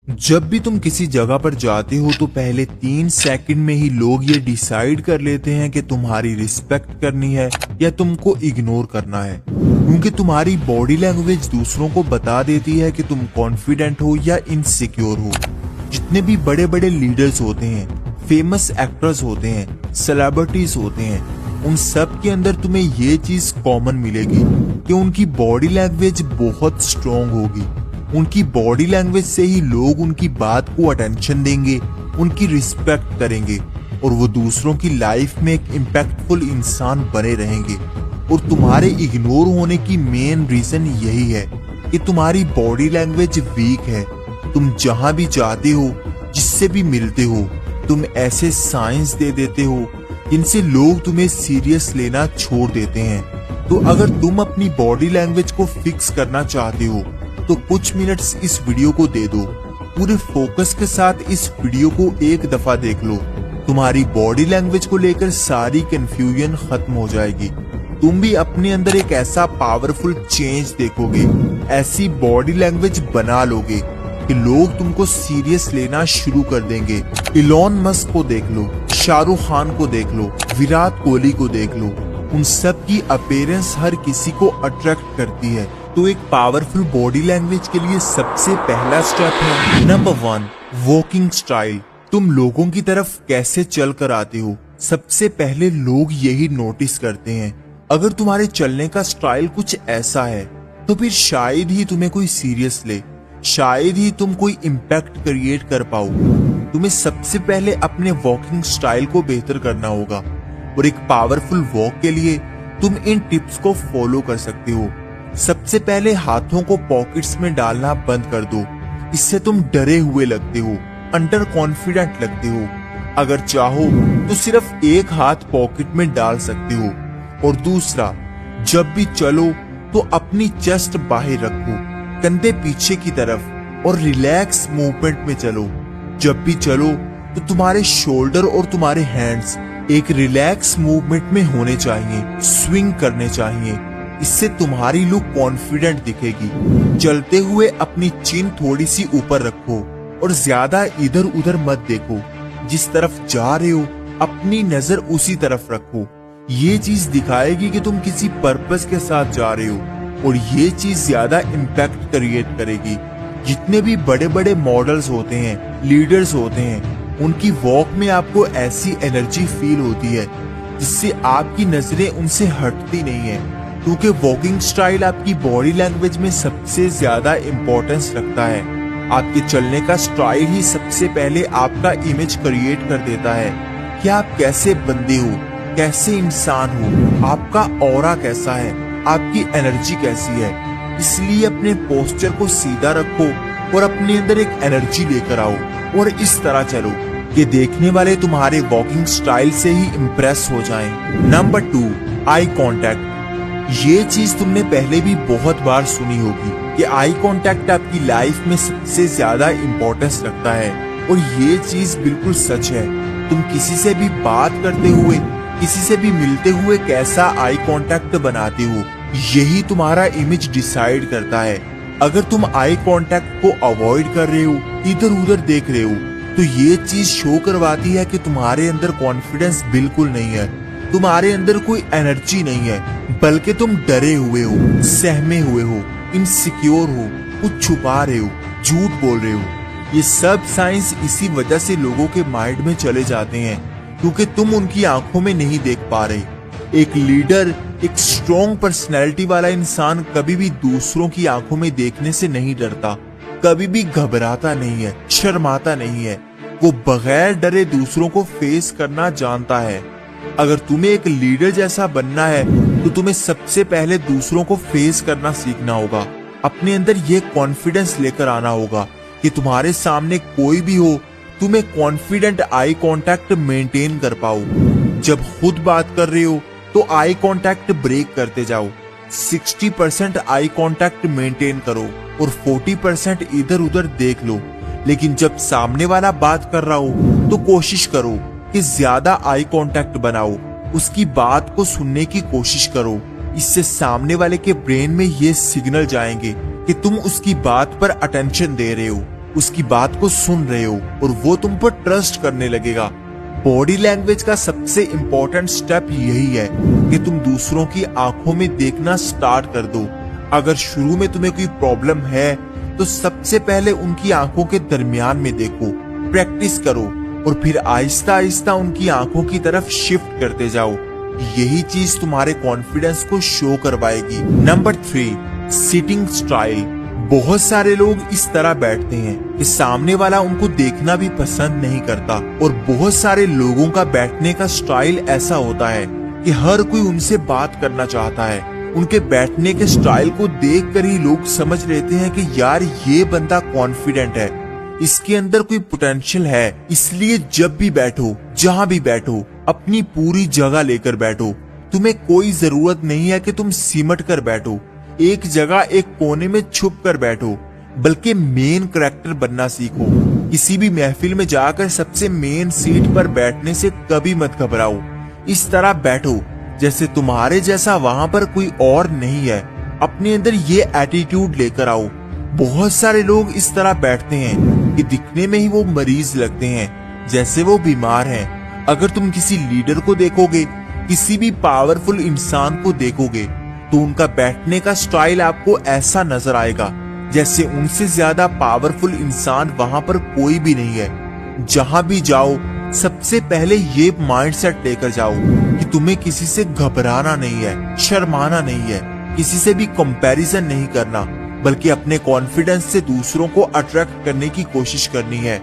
जब भी तुम किसी जगह पर जाते हो तो पहले 3 सेकंड में ही लोग ये डिसाइड कर लेते हैं कि तुम्हारी रिस्पेक्ट करनी है या तुमको इग्नोर करना है, क्योंकि तुम्हारी बॉडी लैंग्वेज दूसरों को बता देती है कि तुम कॉन्फिडेंट हो या इनसिक्योर हो। जितने भी बड़े बड़े लीडर्स होते हैं, फेमस एक्टर्स होते हैं, सेलिब्रिटीज होते हैं, उन सब के अंदर तुम्हें ये चीज कॉमन मिलेगी कि उनकी बॉडी लैंग्वेज बहुत स्ट्रॉन्ग होगी। उनकी बॉडी लैंग्वेज से ही लोग उनकी बात को अटेंशन देंगे, उनकी रिस्पेक्ट करेंगे और वो दूसरों की लाइफ में एक इम्पैक्टफुल इंसान बने रहेंगे। और तुम्हारे इग्नोर होने की मेन रीजन यही है कि तुम्हारी बॉडी लैंग्वेज वीक है। तुम जहां भी जाते हो, जिससे भी मिलते हो, तुम ऐसे साइंस दे देते हो जिनसे लोग तुम्हें सीरियस लेना छोड़ देते हैं। तो अगर तुम अपनी बॉडी लैंग्वेज को फिक्स करना चाहते हो तो कुछ मिनट्स इस वीडियो को दे दो। पूरे फोकस के साथ इस वीडियो को एक दफा देख लो। तुम्हारी बॉडी लैंग्वेज को लेकर सारी कंफ्यूजन खत्म हो जाएगी। तुम भी अपने अंदर एक ऐसा पावरफुल चेंज देखोगे, ऐसी बॉडी लैंग्वेज बना लोगे कि लोग तुमको सीरियस लेना शुरू कर देंगे। इलॉन मस्क को देख लो, शाहरुख खान को देख लो, विराट कोहली को देख लो, उन सब की अपीयरेंस हर किसी को अट्रैक्ट करती है। तो एक पावरफुल बॉडी लैंग्वेज के लिए सबसे पहला स्टेप है नंबर 1, वॉकिंग स्टाइल। तुम लोगों की तरफ कैसे चल कर आते हो, सबसे पहले लोग यही नोटिस करते हैं। अगर तुम्हारे चलने का स्टाइल कुछ ऐसा है तो फिर शायद ही तुम्हें कोई सीरियस ले, शायद ही तुम कोई इम्पैक्ट क्रिएट कर पाओ। तुम्हें सबसे पहले अपने वॉकिंग स्टाइल को बेहतर करना होगा और एक पावरफुल वॉक के लिए तुम इन टिप्स को फॉलो कर सकते हो। सबसे पहले हाथों को पॉकेट्स में डालना बंद कर दो। इससे तुम डरे हुए लगते हो, अंडर कॉन्फिडेंट लगते हो। अगर चाहो तो सिर्फ एक हाथ पॉकेट में डाल सकते हो और दूसरा, जब भी चलो तो अपनी चेस्ट बाहर रखो, कंधे पीछे की तरफ और रिलैक्स मूवमेंट में चलो। जब भी चलो तो तुम्हारे शोल्डर और तुम्हारे हैंड्स एक रिलैक्स मूवमेंट में होने चाहिए, स्विंग करने चाहिए। इससे तुम्हारी लुक कॉन्फिडेंट दिखेगी। चलते हुए अपनी चिन थोड़ी सी ऊपर रखो और ज्यादा इधर उधर मत देखो। जिस तरफ जा रहे हो अपनी नजर उसी तरफ रखो। ये चीज दिखाएगी कि तुम किसी पर्पस के साथ जा रहे हो और ये चीज ज्यादा इम्पैक्ट क्रिएट करेगी। जितने भी बड़े बड़े मॉडल्स होते हैं, लीडर्स होते हैं, उनकी वॉक में आपको ऐसी एनर्जी फील होती है जिससे आपकी नजरें उनसे हटती नहीं है, क्योंकि वॉकिंग स्टाइल आपकी बॉडी लैंग्वेज में सबसे ज्यादा इम्पोर्टेंस रखता है। आपके चलने का स्टाइल ही सबसे पहले आपका इमेज क्रिएट कर देता है कि आप कैसे बंदे हो, कैसे इंसान हो, आपका ऑरा कैसा है, आपकी एनर्जी कैसी है। इसलिए अपने पोस्चर को सीधा रखो और अपने अंदर एक एनर्जी लेकर आओ और इस तरह चलो कि देखने वाले तुम्हारे वॉकिंग स्टाइल से ही इम्प्रेस हो जाएं। Number 2, eye contact. ये चीज तुमने पहले भी बहुत बार सुनी होगी कि आई कांटेक्ट आपकी लाइफ में सबसे ज्यादा इम्पोर्टेंस रखता है और ये चीज बिल्कुल सच है। तुम किसी से भी बात करते हुए, किसी से भी मिलते हुए कैसा आई कांटेक्ट बनाते हो, यही तुम्हारा इमेज डिसाइड करता है। अगर तुम आई कांटेक्ट को अवॉइड कर रहे हो, इधर उधर देख रहे हो, तो ये चीज शो करवाती है कि तुम्हारे अंदर कॉन्फिडेंस बिल्कुल नहीं है, तुम्हारे अंदर कोई एनर्जी नहीं है, बल्कि तुम डरे हुए हो, सहमे हुए हो, इनसिक्योर हो, कुछ छुपा रहे हो, झूठ बोल रहे हो। ये सब साइंस इसी वजह से लोगों के माइंड में चले जाते हैं, क्योंकि तुम उनकी आंखों में नहीं देख पा रहे। एक लीडर, एक स्ट्रॉन्ग पर्सनैलिटी वाला इंसान कभी भी दूसरों की आंखों में देखने से नहीं डरता, कभी भी घबराता नहीं है, शर्माता नहीं है। वो बगैर डरे दूसरों को फेस करना जानता है। अगर तुम्हें एक लीडर जैसा बनना है तो तुम्हें सबसे पहले दूसरों को फेस करना सीखना होगा। अपने अंदर ये कॉन्फिडेंस लेकर आना होगा कि तुम्हारे सामने कोई भी हो, तुम एक कॉन्फिडेंट आई कांटेक्ट मेंटेन कर पाओ। जब खुद बात कर रहे हो तो आई कांटेक्ट ब्रेक करते जाओ। 60% आई कांटेक्ट मेंटेन करो और 40% इधर उधर देख लो। लेकिन जब सामने वाला बात कर रहा हो तो कोशिश करो कि ज्यादा आई कांटेक्ट बनाओ, उसकी बात को सुनने की कोशिश करो। इससे सामने वाले के ब्रेन में ये सिग्नल जाएंगे कि तुम उसकी बात पर अटेंशन दे रहे हो। उसकी बात को सुन रहे हो और वो तुम पर ट्रस्ट करने लगेगा। बॉडी लैंग्वेज का सबसे इम्पोर्टेंट स्टेप यही है कि तुम दूसरों की आंखों में देखना स्टार्ट कर दो। अगर शुरू में तुम्हें कोई प्रॉब्लम है तो सबसे पहले उनकी आंखों के दरमियान में देखो, प्रैक्टिस करो और फिर आहिस्ता आहिस्ता उनकी आंखों की तरफ शिफ्ट करते जाओ। यही चीज तुम्हारे कॉन्फिडेंस को शो करवाएगी। Number 3, sitting style. बहुत सारे लोग इस तरह बैठते हैं कि सामने वाला उनको देखना भी पसंद नहीं करता, और बहुत सारे लोगों का बैठने का स्टाइल ऐसा होता है कि हर कोई उनसे बात करना चाहता है। उनके बैठने के स्टाइल को देखकर ही लोग समझ लेते हैं कि यार ये बंदा कॉन्फिडेंट है, इसके अंदर कोई पोटेंशियल है। इसलिए जब भी बैठो, जहां भी बैठो, अपनी पूरी जगह लेकर बैठो। तुम्हें कोई जरूरत नहीं है कि तुम सिमट कर बैठो, एक जगह एक कोने में छुप कर बैठो, बल्कि मेन कैरेक्टर बनना सीखो। किसी भी महफिल में जाकर सबसे मेन सीट पर बैठने से कभी मत घबराओ। इस तरह बैठो जैसे तुम्हारे जैसा वहां पर कोई और नहीं है। अपने अंदर ये एटीट्यूड लेकर आओ। बहुत सारे लोग इस तरह बैठते हैं कि दिखने में ही वो मरीज लगते हैं, जैसे वो बीमार हैं। अगर तुम किसी लीडर को देखोगे, किसी भी पावरफुल इंसान को देखोगे, तो उनका बैठने का स्टाइल आपको ऐसा नजर आएगा जैसे उनसे ज्यादा पावरफुल इंसान वहां पर कोई भी नहीं है। जहां भी जाओ, सबसे पहले ये माइंडसेट लेकर जाओ कि तुम्हें किसी से घबराना नहीं है, शर्माना नहीं है, किसी से भी कंपैरिजन नहीं करना, बल्कि अपने कॉन्फिडेंस से दूसरों को अट्रैक्ट करने की कोशिश करनी है।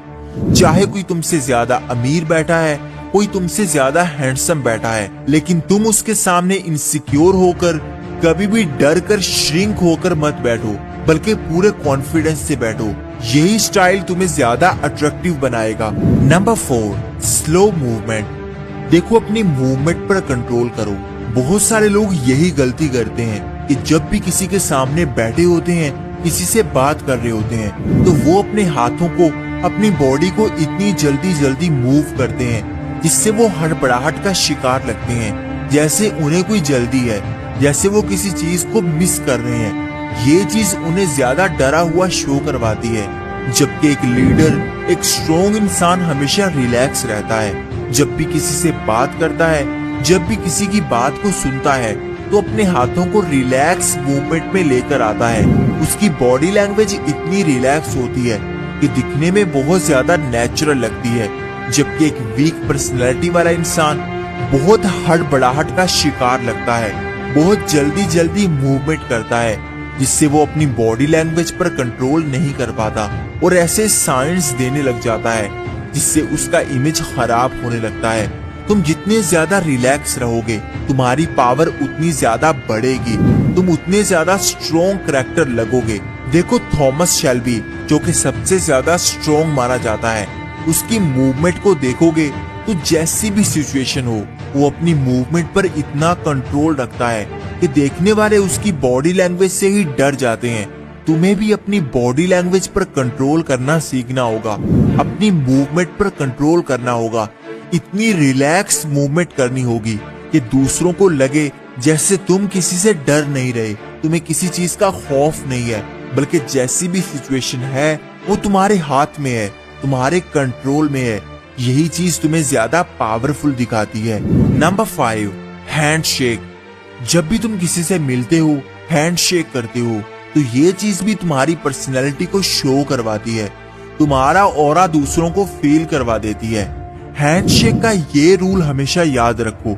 चाहे कोई तुमसे ज्यादा अमीर बैठा है, कोई तुमसे ज्यादा हैंडसम बैठा है, लेकिन तुम उसके सामने इनसिक्योर होकर, कभी भी डर कर, श्रिंक होकर मत बैठो, बल्कि पूरे कॉन्फिडेंस से बैठो। यही स्टाइल तुम्हें ज्यादा अट्रैक्टिव बनाएगा। Number 4, slow movement. देखो, अपनी मूवमेंट पर कंट्रोल करो। बहुत सारे लोग यही गलती करते हैं कि जब भी किसी के सामने बैठे होते हैं, किसी से बात कर रहे होते हैं, तो वो अपने हाथों को, अपनी बॉडी को इतनी जल्दी जल्दी मूव करते हैं जिससे वो हड़बड़ाहट का शिकार लगते हैं, जैसे उन्हें कोई जल्दी है, जैसे वो किसी चीज को मिस कर रहे हैं। ये चीज उन्हें ज्यादा डरा हुआ शो करवाती है, जबकि एक लीडर, एक स्ट्रॉन्ग इंसान हमेशा रिलैक्स रहता है। जब भी किसी से बात करता है, जब भी किसी की बात को सुनता है, तो अपने हाथों को रिलैक्स मूवमेंट में लेकर आता है। उसकी बॉडी लैंग्वेज इतनी रिलैक्स होती है कि दिखने में बहुत ज्यादा नेचुरल लगती है, जबकि एक वीक पर्सनैलिटी वाला इंसान बहुत हड़बड़ाहट का शिकार लगता है, बहुत जल्दी जल्दी मूवमेंट करता है, जिससे वो अपनी बॉडी लैंग्वेज पर कंट्रोल नहीं कर पाता और ऐसे साइंस देने लग जाता है, जिससे उसका इमेज खराब होने लगता है। तुम जितने ज्यादा रिलैक्स रहोगे, तुम्हारी पावर उतनी ज्यादा बढ़ेगी, तुम उतने ज्यादा स्ट्रॉन्ग कैरेक्टर लगोगे। देखो, थॉमस शेल्बी, जो कि सबसे ज्यादा स्ट्रॉन्ग माना जाता है, उसकी मूवमेंट को देखोगे तो जैसी भी सिचुएशन हो, वो अपनी मूवमेंट पर इतना कंट्रोल रखता है कि देखने वाले उसकी बॉडी लैंग्वेज से ही डर जाते हैं। तुम्हें भी अपनी बॉडी लैंग्वेज पर कंट्रोल करना सीखना होगा, अपनी मूवमेंट पर कंट्रोल करना होगा। इतनी रिलैक्स मूवमेंट करनी होगी कि दूसरों को लगे जैसे तुम किसी से डर नहीं रहे, तुम्हें किसी चीज का खौफ नहीं है, बल्कि जैसी भी सिचुएशन है वो तुम्हारे हाथ में है, तुम्हारे कंट्रोल में है। यही चीज तुम्हें ज्यादा पावरफुल दिखाती है। Number 5, handshake. जब भी तुम किसी से मिलते हो, हैंडशेक करते हो, तो ये चीज भी तुम्हारी पर्सनैलिटी को शो करवाती है, तुम्हारा ऑरा दूसरों को फील करवा देती है। हैंडशेक का ये रूल हमेशा याद रखो,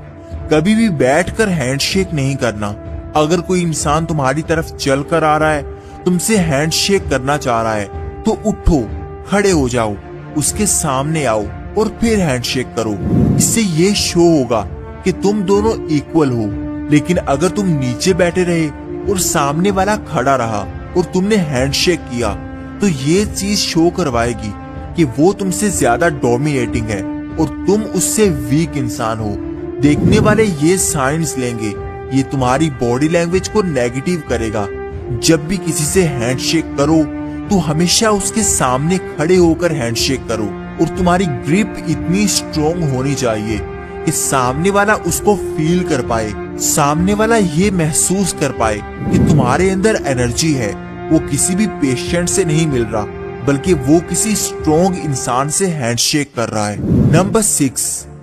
कभी भी बैठकर हैंडशेक नहीं करना। अगर कोई इंसान तुम्हारी तरफ चल कर आ रहा है, तुमसे हैंडशेक करना चाह रहा है, तो उठो, खड़े हो जाओ, उसके सामने आओ और फिर हैंडशेक करो। इससे ये शो होगा कि तुम दोनों इक्वल हो। लेकिन अगर तुम नीचे बैठे रहे और सामने वाला खड़ा रहा और तुमने हैंडशेक किया, तो ये चीज शो करवाएगी कि वो तुमसे ज्यादा डोमिनेटिंग है और तुम उससे वीक इंसान हो। देखने वाले ये साइंस लेंगे, ये तुम्हारी बॉडी लैंग्वेज को नेगेटिव करेगा। जब भी किसी से हैंडशेक करो, तो हमेशा उसके सामने खड़े होकर हैंडशेक करो और तुम्हारी ग्रिप इतनी स्ट्रॉन्ग होनी चाहिए कि सामने वाला उसको फील कर पाए, सामने वाला ये महसूस कर पाए कि तुम्हारे अंदर एनर्जी है। वो किसी भी पेशेंट से नहीं मिल रहा, बल्कि वो किसी स्ट्रॉन्ग इंसान से हैंडशेक कर रहा है। Number 6,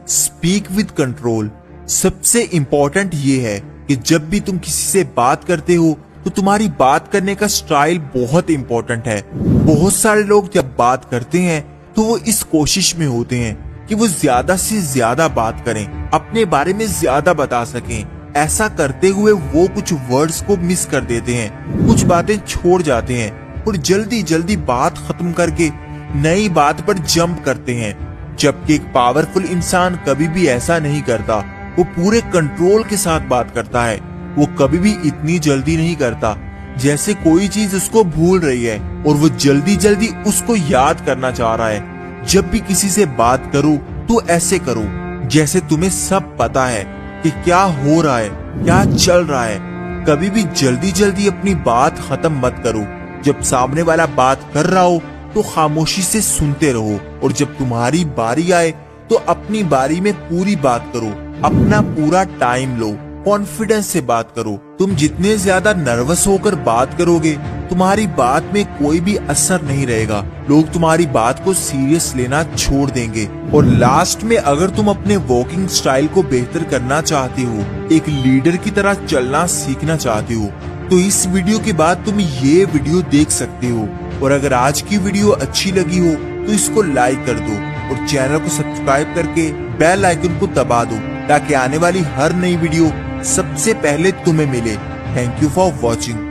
speak with control. सबसे इम्पोर्टेंट ये है कि जब भी तुम किसी से बात करते हो तो तुम्हारी बात करने का स्टाइल बहुत इम्पोर्टेंट है। बहुत सारे लोग जब बात करते हैं तो वो इस कोशिश में होते हैं कि वो ज्यादा से ज्यादा बात करें, अपने बारे में ज्यादा बता सकें। ऐसा करते हुए वो कुछ वर्ड्स को मिस कर देते हैं, कुछ बातें छोड़ जाते हैं और जल्दी जल्दी बात खत्म करके नई बात पर जंप करते हैं। जबकि एक पावरफुल इंसान कभी भी ऐसा नहीं करता, वो पूरे कंट्रोल के साथ बात करता है। वो कभी भी इतनी जल्दी नहीं करता जैसे कोई चीज उसको भूल रही है और वो जल्दी जल्दी उसको याद करना चाह रहा है। जब भी किसी से बात करो तो ऐसे करो जैसे तुम्हें सब पता है कि क्या हो रहा है, क्या चल रहा है। कभी भी जल्दी जल्दी अपनी बात खत्म मत करो। जब सामने वाला बात कर रहा हो तो खामोशी से सुनते रहो और जब तुम्हारी बारी आए तो अपनी बारी में पूरी बात करो, अपना पूरा टाइम लो, कॉन्फिडेंस से बात करो। तुम जितने ज्यादा नर्वस होकर बात करोगे तुम्हारी बात में कोई भी असर नहीं रहेगा। लोग तुम्हारी बात को सीरियस लेना छोड़ देंगे। और लास्ट में अगर तुम अपने वॉकिंग स्टाइल को बेहतर करना चाहते हो, एक लीडर की तरह चलना सीखना चाहते हो, तो इस वीडियो के बाद तुम ये वीडियो देख सकते हो। और अगर आज की वीडियो अच्छी लगी हो तो इसको लाइक कर दो और चैनल को सब्सक्राइब करके बेल आइकन को दबा दो ताकि आने वाली हर नई वीडियो सबसे पहले तुम्हें मिले। Thank you for watching.